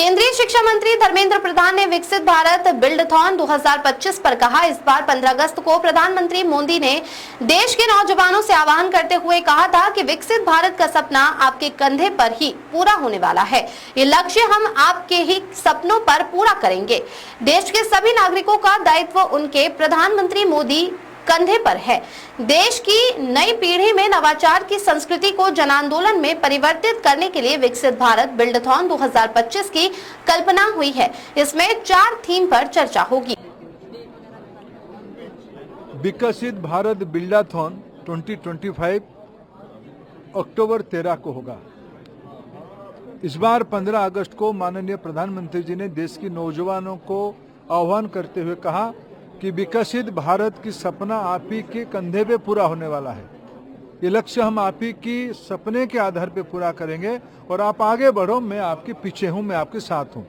केंद्रीय शिक्षा मंत्री धर्मेंद्र प्रधान ने विकसित भारत बिल्डथॉन 2025 पर कहा। इस बार 15 अगस्त को प्रधानमंत्री मोदी ने देश के नौजवानों से आह्वान करते हुए कहा था कि विकसित भारत का सपना आपके कंधे पर ही पूरा होने वाला है। ये लक्ष्य हम आपके ही सपनों पर पूरा करेंगे। देश के सभी नागरिकों का दायित्व उनके प्रधानमंत्री मोदी कंधे पर है। देश की नई पीढ़ी में नवाचार की संस्कृति को जन आंदोलन में परिवर्तित करने के लिए विकसित भारत बिल्डथॉन 2025 की कल्पना हुई है। इसमें 4 थीम पर चर्चा होगी। विकसित भारत बिल्डाथॉन 2025 अक्टूबर 13 को होगा। इस बार 15 अगस्त को माननीय प्रधानमंत्री जी ने देश के नौजवानों को आह्वान करते हुए कहा कि विकसित भारत की सपना आप ही के कंधे पे पूरा होने वाला है। ये लक्ष्य हम आप ही की सपने के आधार पे पूरा करेंगे और आप आगे बढ़ो, मैं आपके पीछे हूँ, मैं आपके साथ हूँ।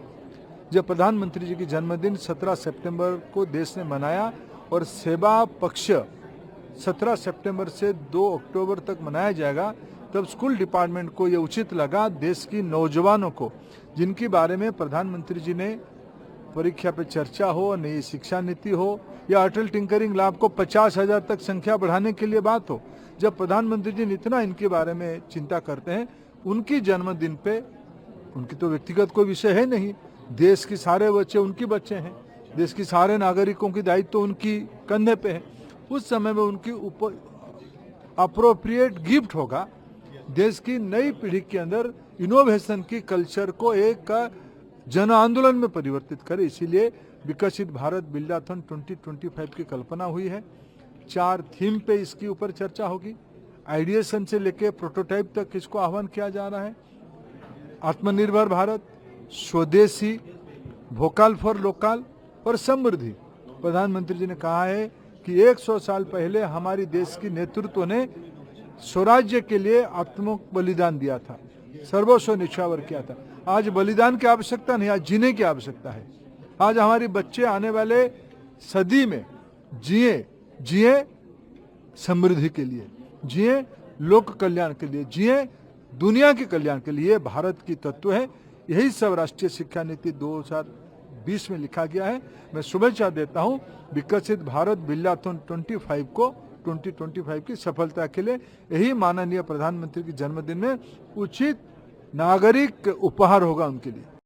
जब प्रधानमंत्री जी की जन्मदिन 17 सितंबर को देश ने मनाया और सेवा पक्ष 17 सितंबर से 2 अक्टूबर तक मनाया जाएगा, तब स्कूल डिपार्टमेंट को ये उचित लगा देश की नौजवानों को, जिनके बारे में प्रधानमंत्री जी ने परीक्षा पे चर्चा हो, नई शिक्षा नीति हो या अटल टिंकरिंग लैब को 50,000 तक संख्या बढ़ाने के लिए बात हो, जब प्रधानमंत्री जी इतना इनके बारे में चिंता करते हैं, उनकी जन्मदिन पे, उनकी तो व्यक्तिगत कोई विषय है नहीं, देश के सारे बच्चे उनके बच्चे हैं, देश के सारे नागरिकों की दायित्व तो उनकी कंधे पे है। उस समय में उनकी ऊपर अप्रोप्रिएट गिफ्ट होगा देश की नई पीढ़ी के अंदर इनोवेशन की कल्चर को एक जन आंदोलन में परिवर्तित करे। इसीलिए विकसित भारत बिल्डाथॉन 2025 की कल्पना हुई है। 4 थीम पे इसके ऊपर चर्चा होगी। आइडिएशन से लेके प्रोटोटाइप तक इसको आह्वान किया जा रहा है। आत्मनिर्भर भारत, स्वदेशी, वोकल फॉर लोकल और समृद्धि। प्रधानमंत्री जी ने कहा है कि 100 साल पहले हमारी देश की नेतृत्व ने स्वराज्य के लिए आत्म बलिदान दिया था, सर्वस्व निछावर किया था। आज बलिदान की आवश्यकता नहीं, आज जीने की आवश्यकता है। आज हमारे बच्चे आने वाले सदी में जिए समृद्धि के लिए, जिए लोक कल्याण के लिए, जिए दुनिया के कल्याण के लिए। भारत की तत्व है। यही सब राष्ट्रीय शिक्षा नीति 2020 में लिखा गया है। मैं शुभेच्छा देता हूं विकसित भारत बिल्डाथॉन 2025 की सफलता के लिए। यही माननीय प्रधानमंत्री के जन्मदिन में उचित नागरिक उपहार होगा उनके लिए।